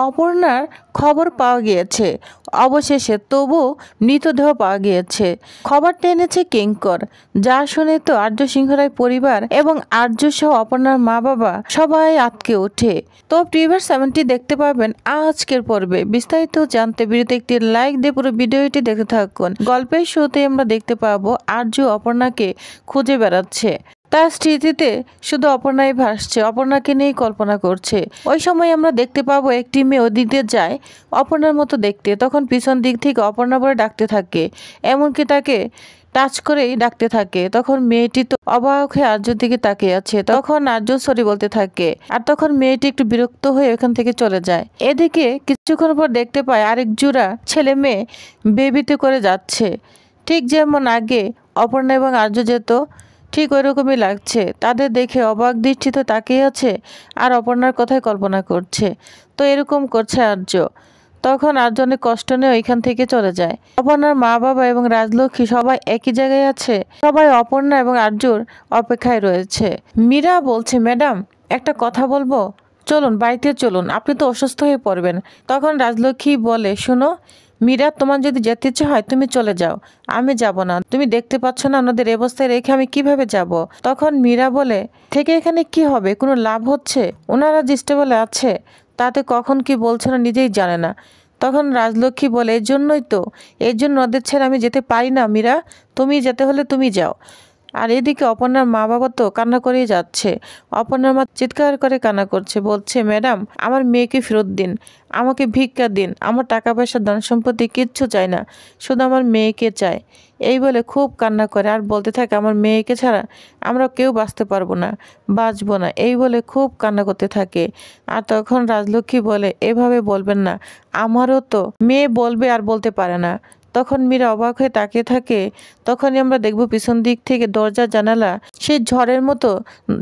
অপর্ণার খবর পাওয়া গিয়েছে অবশেষে, তবু মৃতদেহ পাওয়া গিয়েছে। খবরটা এনেছে কিঙ্কর, যা শুনে তো আর্য সিংহ রায় পরিবার এবং আর্য সহ অপর্ণার মা বাবা সবাই আটকে ওঠে। তো প্রিভিয়াস 7টি দেখতে পাবেন আজকের পর্বে। বিস্তারিত জানতে ভিডিওতে একটি লাইক দিয়ে পুরো ভিডিওটি দেখতে থাকুন। গল্পের শুরুতে আমরা দেখতে পাবো আর্য অপর্ণাকে খুঁজে বেড়াচ্ছে। তার স্মৃতিতে শুধু অপর্ণাই ভাসছে, অপর্ণাকে নিয়েই কল্পনা করছে। ওই সময় আমরা দেখতে পাবো একটি মেয়ে ওদিক দিয়ে যায় অপর্ণার মতো দেখতে, তখন পিছন দিক থেকে অপর্ণা বলে ডাকতে থাকে, এমনকি তাকে টাচ করেই ডাকতে থাকে। তখন মেয়েটি তো অবাক হয়ে আর্যর দিকে তাকিয়ে আছে। তখন আর্য সরি বলতে থাকে, আর তখন মেয়েটি একটু বিরক্ত হয়ে ওখান থেকে চলে যায়। এদিকে কিছুক্ষণ পর দেখতে পায় আরেক জোড়া ছেলে মেয়ে বেবিতে করে যাচ্ছে, ঠিক যেমন আগে অপর্ণা এবং আর্য যেত ঠিক ওই রকমই লাগছে। তাদের দেখে অবাক দৃষ্টিতে তাকিয়ে আছে আর অপর্ণার কথাই কল্পনা করছে। তো এরকম করছে আর্য। তখন আর্য অনেক কষ্ট নিয়ে ওইখান থেকে চলে যায়। অপর্ণার মা বাবা এবং রাজলক্ষ্মী সবাই একই জায়গায় আছে, সবাই অপর্ণা এবং আর্যর অপেক্ষায় রয়েছে। মীরা বলছে, ম্যাডাম একটা কথা বলবো, চলুন বাড়িতে চলুন, আপনি তো অসুস্থ হয়ে পড়বেন। তখন রাজলক্ষ্মী বলে, শোনো মীরা, তোমার যদি যেতে ইচ্ছে হয় তুমি চলে যাও, আমি যাব না। তুমি দেখতে পাচ্ছ না ওনাদের অবস্থায় রেখে আমি কিভাবে যাব? তখন মীরা বলে, থেকে এখানে কি হবে, কোনো লাভ হচ্ছে? ওনারা যে স্টেবলে আছে তাতে কখন কি বলছে না নিজেই জানে না। তখন রাজলক্ষ্মী বলে, এই জন্য ওদের ছেড়ে আমি যেতে পারি না মীরা, তুমি যেতে হলে তুমি যাও। আর এদিকে অপর্ণার মা বাবা তো কান্না করেই যাচ্ছে। অপর্ণার মা চিৎকার করে কান্না করছে, বলছে, ম্যাডাম আমার মেয়েকে ফেরত দিন, আমাকে ভিক্ষা দিন, আমার টাকা পয়সা ধন সম্পত্তি কিচ্ছু চাই না, শুধু আমার মেয়েকে চাই। এই বলে খুব কান্না করে আর বলতে থাকে, আমার মেয়েকে ছাড়া আমরা কেউ বাঁচতে পারবো না, বাঁচবো না, এই বলে খুব কান্না করতে থাকে। আর তখন রাজলক্ষ্মী বলে, এভাবে বলবেন না, আমারও তো মেয়ে বলবে আর বলতে পারে না। তখন মীরা অবাক হয়ে তাকিয়ে থাকে। তখনই আমরা দেখব পিছন দিক থেকে দরজা জানালা সেই ঝড়ের মতো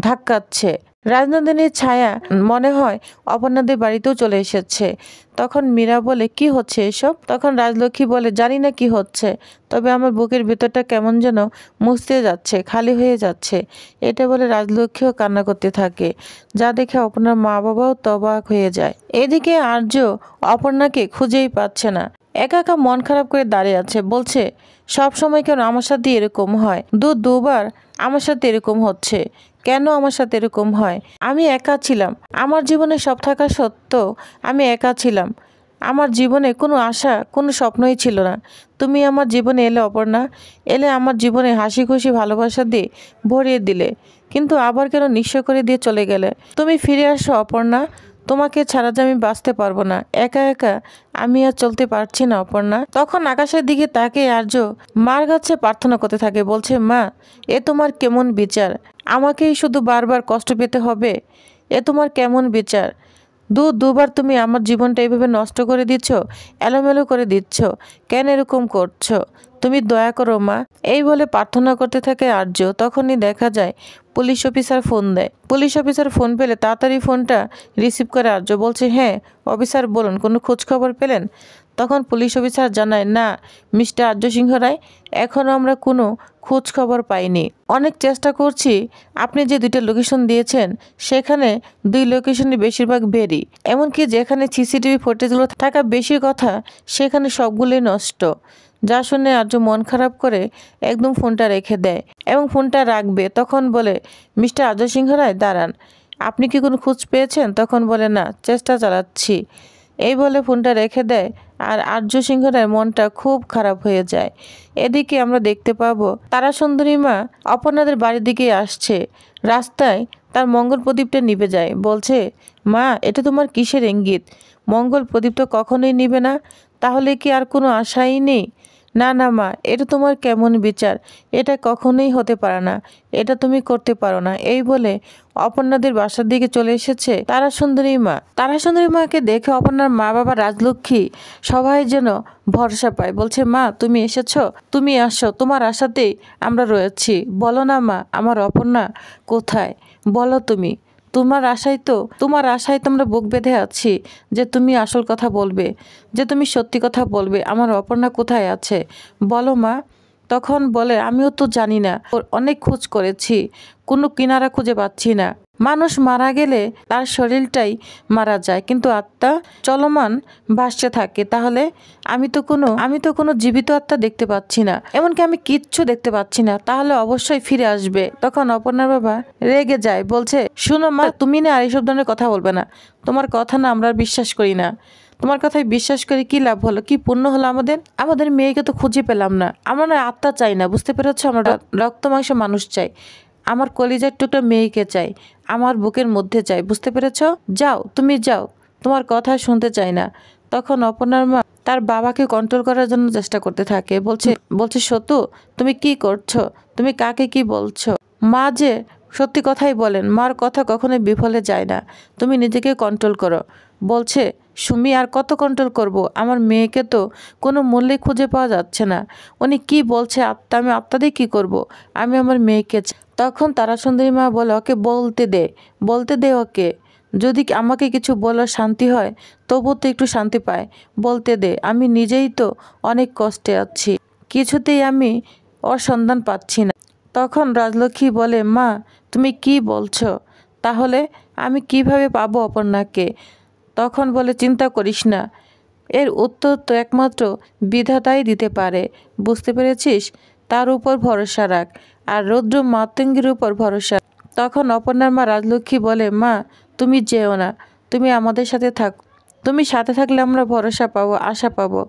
ধাক্কাচ্ছে। রাজনন্দিনীর ছায়া মনে হয় অপর্ণাদের বাড়িতেও চলে এসেছে। তখন মীরা বলে, কি হচ্ছে এসব? তখন রাজলক্ষ্মী বলে, জানি না কি হচ্ছে, তবে আমার বুকের ভিতরটা কেমন যেন মুছতে যাচ্ছে, খালি হয়ে যাচ্ছে। এটা বলে রাজলক্ষ্মীও কান্না করতে থাকে, যা দেখে অপর্ণার মা বাবাও তবাক হয়ে যায়। এদিকে আর্য অপর্ণাকে খুঁজেই পাচ্ছে না, একা একা মন খারাপ করে দাঁড়িয়ে আছে। বলছে, সব সময় কেন আমার সাথে এরকম হয়? দুবার আমার সাথে এরকম হচ্ছে, কেন আমার সাথে এরকম হয়? আমি একা ছিলাম, আমার জীবনে সব থাকা সত্ত্বেও আমি একা ছিলাম। আমার জীবনে কোনো আশা, কোনো স্বপ্নই ছিল না। তুমি আমার জীবনে এলে অপর্ণা, এলে আমার জীবনে হাসি খুশি ভালোবাসা দিয়ে ভরিয়ে দিলে, কিন্তু আবার কেন নিঃস্ব করে দিয়ে চলে গেলে? তুমি ফিরে আসো অপর্ণা, তোমাকে ছাড়া যে আমি বাঁচতে পারবো না, একা একা আমি আর চলতে পারছি না অপর্ণা। তখন আকাশের দিকে তাকে আর্য মার কাছে প্রার্থনা করতে থাকে, বলছে, মা এ তোমার কেমন বিচার? আমাকেই শুধু বারবার কষ্ট পেতে হবে? এ তোমার কেমন বিচার? দুবার তুমি আমার জীবনটা এইভাবে নষ্ট করে দিচ্ছ, এলোমেলো করে দিচ্ছ, কেন এরকম করছো? তুমি দয়া করো মা, এই বলে প্রার্থনা করতে থাকে আর্য। তখনই দেখা যায় পুলিশ অফিসার ফোন দেয়। পুলিশ অফিসার ফোন পেলে তাড়াতাড়ি ফোনটা রিসিভ করে আর্য, বলছে, হ্যাঁ অফিসার বলুন, কোনো খোঁজ খবর পেলেন? তখন পুলিশ অফিসার জানায়, না মিস্টার আর্য সিংহ রায়, এখনও আমরা কোনো খোঁজ খবর পাইনি। অনেক চেষ্টা করছি, আপনি যে 2টা লোকেশন দিয়েছেন সেখানে 2 লোকেশনে বেশিরভাগ বেরি, এমনকি যেখানে সিসিটিভি ফুটেজগুলো থাকা বেশি কথা সেখানে সবগুলোই নষ্ট। যা শুনে আর্য মন খারাপ করে একদম ফোনটা রেখে দেয় এবং ফোনটা রাখবে। তখন বলে, মিস্টার আর্য সিংহ রায় দাঁড়ান, আপনি কি কোনো খোঁজ পেয়েছেন? তখন বলে, না চেষ্টা চালাচ্ছি, এই বলে ফোনটা রেখে দেয়। আর আর্য সিংহ রায়ের মনটা খুব খারাপ হয়ে যায়। এদিকে আমরা দেখতে পাবো তারা সুন্দরী মা অপর্ণাদের বাড়ির দিকে আসছে। রাস্তায় তার মঙ্গল প্রদীপটা নিভে যায়। বলছে, মা এটা তোমার কিসের ইঙ্গিত? মঙ্গল প্রদীপটা কখনোই নিবে না, তাহলে কি আর কোনো আশাই নেই? না না মা, এটা তোমার কেমন বিচার? এটা কখনোই হতে পারে না, এটা তুমি করতে পারো না। এই বলে অপর্ণাদের বাসার দিকে চলে এসেছে তারা সুন্দরী মা। তারা সুন্দরী মাকে দেখে অপর্ণার মা বাবা রাজলক্ষ্মী সবাই যেন ভরসা পায়। বলছে, মা তুমি এসেছো, তুমি আসো, তোমার আশাতেই আমরা রয়েছি। বলো না মা, আমার অপর্ণা কোথায়? বলো তুমি, তোমার আশায় তোমরা বুক বেঁধে আছি যে তুমি আসল কথা বলবে, যে তুমি সত্যি কথা বলবে। আমার অপর্ণা কোথায় আছে বলো মা। তখন বলে, আমিও তো জানি না, অনেক খোঁজ করেছি, কোনো কিনারা খুঁজে পাচ্ছি না। মানুষ মারা গেলে তার শরীরটাই মারা যায়, কিন্তু আত্মা চলমান ভাসতে থাকে। তাহলে আমি তো কোনো জীবিত আত্মা দেখতে পাচ্ছি না, এমনকি আমি কিচ্ছু দেখতে পাচ্ছি না, তাহলে অবশ্যই ফিরে আসবে। তখন অপর্ণার বাবা রেগে যায়, বলছে শুনো মা, তুমি না আর এইসব ধরনের কথা বলবে না, তোমার কথা না আমরা বিশ্বাস করি না, তোমার কথায় বিশ্বাস করে কি লাভ হলো, কি পুণ্য হলো আমাদের মেয়েকে তো খুঁজে পেলাম না। আমরা না আত্মা চাই না, বুঝতে পেরেছো? আমরা রক্ত মাংস মানুষ চাই, আমার কলিজার টুকটা মেয়েকে চাই, আমার বুকের মধ্যে চাই, বুঝতে পেরেছ? যাও, তুমি যাও, তোমার কথা শুনতে চাই না। তখন অপর্ণার মা তার বাবাকে কন্ট্রোল করার জন্য চেষ্টা করতে থাকে, বলছে সতু, তুমি কি করছো, তুমি কাকে কি বলছো? মা যে সত্যি কথাই বলেন, মার কথা কখনোই বিফলে যায় না, তুমি নিজেকে কন্ট্রোল করো। বলছে সুমি, আর কত কন্ট্রোল করব, আমার মেয়েকে তো কোনো মূল্যে খুঁজে পাওয়া যাচ্ছে না, উনি কি বলছে আত্মা, আমি আত্মা দিয়ে কী করবো, আমি আমার মেয়েকে। তখন তারা সুন্দরী মা বলে, ওকে বলতে দে ওকে, যদি আমাকে কিছু বলার শান্তি হয় তবু তো একটু শান্তি পায়, বলতে দে, আমি নিজেই তো অনেক কষ্টে আছি, কিছুতেই আমি ওর সন্ধান পাচ্ছি না। তখন রাজলক্ষ্মী বলে, মা তুমি কি বলছো, তাহলে আমি কিভাবে পাবো অপর্ণাকে? তখন বলে, চিন্তা করিস না, এর উত্তর তো একমাত্র বিধাতাই দিতে পারে, বুঝতে পেরেছিস? তার উপর ভরসা রাখ, আর রৌদ্র মাতঙ্গীর উপর ভরসা। তখন অপর্ণার মা রাজলক্ষ্মী বলে, মা তুমি যেও না, তুমি আমাদের সাথে থাক, তুমি সাথে থাকলে আমরা ভরসা পাবো, আশা পাবো।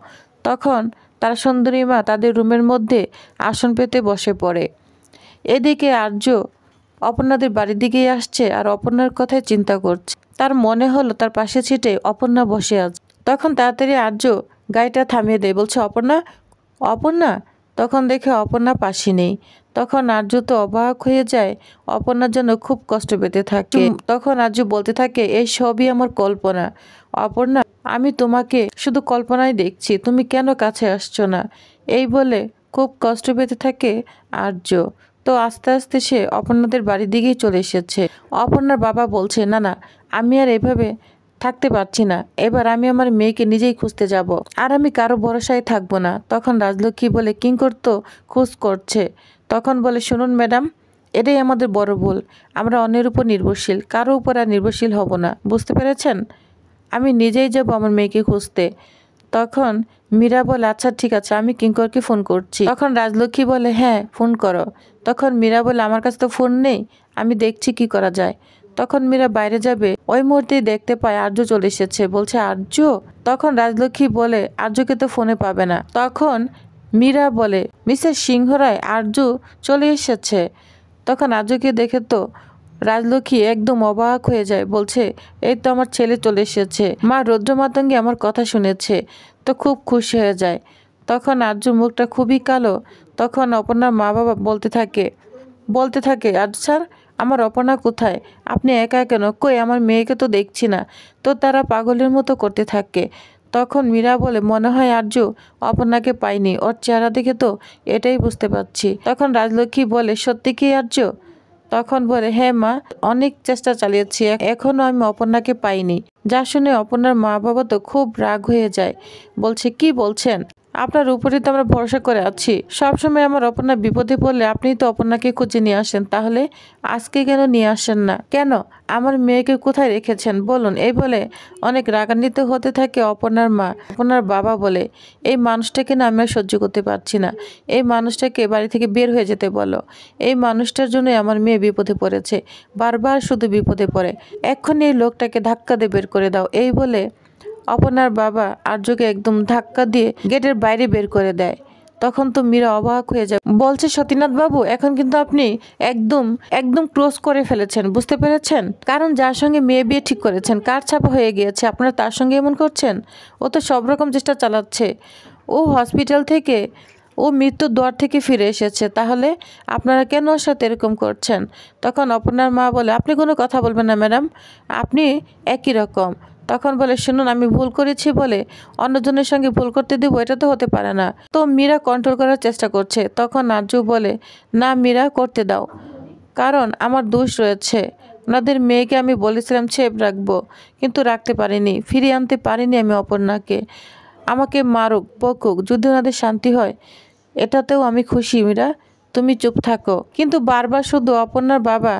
তখন তার সুন্দরী মা তাদের রুমের মধ্যে আসন পেতে বসে পড়ে। এদিকে আর্য অপর্ণাদের বাড়ির দিকেই আসছে আর অপর্ণার কথায় চিন্তা করছে। তার মনে হলো তার পাশে ছিটে অপর্ণা বসে আছে। তখন তাড়াতাড়ি আর্য গাড়িটা থামিয়ে দেয়, বলছে অপর্ণা। তখন দেখে অপর্ণা পাশে নেই। তখন আর্য তো অবাক হয়ে যায়, অপর্ণার জন্য খুব কষ্ট পেতে থাকে। তখন আর্য বলতে থাকে, এই সবই আমার কল্পনা, অপর্ণা আমি তোমাকে শুধু কল্পনায় দেখছি, তুমি কেন কাছে আসছো না? এই বলে খুব কষ্ট পেতে থাকে আর্য। তো আস্তে আস্তে সে অপর্ণাদের বাড়ির দিকেই চলে এসেছে। অপর্ণার বাবা বলছে, না না, আমি আর এভাবে থাকতে পারছি না, এবার আমি আমার মেয়েকে নিজেই খুঁজতে যাব, আর আমি কারো ভরসায় থাকবো না। তখন রাজলক্ষ্মী বলে, কিঙ্কর তো খোঁজ করছে। তখন বলে, শুনুন ম্যাডাম, এটাই আমাদের বড় ভুল, আমরা অন্যের উপর নির্ভরশীল, কারো উপর আর নির্ভরশীল হব না, বুঝতে পেরেছেন? আমি নিজেই যাব আমার মেয়েকে খুঁজতে। তখন মীরা বলে, আচ্ছা ঠিক আছে, আমি কিঙ্করকে ফোন করছি। তখন রাজলক্ষ্মী বলে, হ্যাঁ ফোন করো। তখন মীরা বলে, আমার কাছে তো ফোন নেই, আমি দেখছি কি করা যায়। তখন মীরা বাইরে যাবে, ওই মুহূর্তেই দেখতে পায় আর্য চলে এসেছে। বলছে, আর্য? তখন রাজলক্ষ্মী বলে, আর্যকে তো ফোনে পাবে না। তখন মীরা বলে, মিসেস সিংহরায়, আর্য চলে এসেছে। তখন আর্যকে দেখে তো রাজলক্ষ্মী একদম অবাক হয়ে যায়, বলছে, এই তো আমার ছেলে চলে এসেছে, মা রৌদ্রমাতঙ্গী আমার কথা শুনেছে, তো খুব খুশি হয়ে যায়। তখন আর্য মুখটা খুবই কালো। তখন অপর্ণার মা বাবা বলতে থাকে, আর্য স্যার, আমার অপর্ণা কোথায়? আপনি একা কেন? কই আমার মেয়েকে তো দেখছি না। তো তারা পাগলের মতো করতে থাকে। তখন মীরা বলে, মনে হয় আর্য অপর্ণাকে পাইনি, ওর চেহারা দেখে তো এটাই বুঝতে পারছি। তখন রাজলক্ষ্মী বলে, সত্যি কি আর্য? তখন বলে, হ্যাঁ মা, অনেক চেষ্টা চালিয়েছি, এখনো আমি অপর্ণাকে পাইনি। যা শুনে অপর্ণার মা বাবা তো খুব রাগ হয়ে যায়, বলছে, কি বলছেন? আপনার উপরে তো আমরা ভরসা করে আছি, সবসময় আমার অপর্ণা বিপদে পড়লে আপনি তো অপর্ণাকে খুঁজে নিয়ে আসেন, তাহলে আজকে কেন নিয়ে আসেন না? কেন? আমার মেয়েকে কোথায় রেখেছেন বলুন? এই বলে অনেক রাগান্বিত হতে থাকে অপর্ণার মা। অপর্ণার বাবা বলে, এই মানুষটাকে না আমি আর সহ্য করতে পারছি না, এই মানুষটাকে বাড়ি থেকে বের হয়ে যেতে বলো, এই মানুষটার জন্য আমার মেয়ে বিপদে পড়েছে, বারবার শুধু বিপদে পড়ে, এক্ষুনি এই লোকটাকে ধাক্কা দিয়ে বের করে দাও। এই বলে অপর্ণার বাবা আর্যকে একদম ধাক্কা দিয়ে গেটের বাইরে বের করে দেয়। তখন তো মীরা অবাক হয়ে যায়, বলছে, সতীনাথ বাবু, এখন কিন্তু আপনি একদম একদম ক্লোজ করে ফেলেছেন, বুঝতে পেরেছেন? কারণ যার সঙ্গে মেয়ে বিয়ে ঠিক করেছেন, কার ছাপা হয়ে গিয়েছে, আপনারা তার সঙ্গে এমন করছেন? ও তো সব রকম চেষ্টা চালাচ্ছে, ও হসপিটাল থেকে, ও মৃত্যুর দ্বার থেকে ফিরে এসেছে, তাহলে আপনারা কেন ওর সাথে এরকম করছেন? তখন অপর্ণার মা বলে, আপনি কোনো কথা বলবেন না ম্যাডাম, আপনি একই রকম। তখন বলে, শুনুন, আমি ভুল করেছি বলে অন্যজনের সঙ্গে ভুল করতে দেবো, এটা তো হতে পারে না। তো মীরা কন্ট্রোল করার চেষ্টা করছে। তখন আর্য বলে, না মীরা, করতে দাও, কারণ আমার দোষ রয়েছে, ওনাদের মেয়েকে আমি বলেছিলাম ছেপ রাখবো, কিন্তু রাখতে পারিনি, ফিরিয়ে আনতে পারিনি আমি অপর্ণাকে। আমাকে মারুক বকুক, যদি ওনাদের শান্তি হয় এটাতেও আমি খুশি। মীরা, তুমি চুপ থাকো। কিন্তু বারবার শুধু অপর্ণার বাবা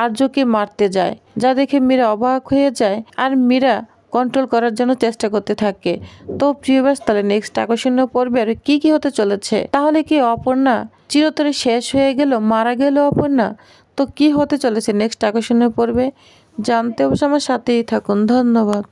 আর্যকে মারতে যায়, যা দেখে মীরা অবাক হয়ে যায় আর মীরা কন্ট্রোল করার জন্য চেষ্টা করতে থাকে। তো প্রিয়বাস, তাহলে নেক্সট আকর্ষণীয় পর্বে আর কি হতে চলেছে? তাহলে কি অপর্ণা চিরতরে শেষ হয়ে গেল, মারা গেল অপর্ণা? তো কি হতে চলেছে নেক্সট আকর্ষণীয় পর্বে জানতে অবশ্য আমার সাথেই থাকুন। ধন্যবাদ।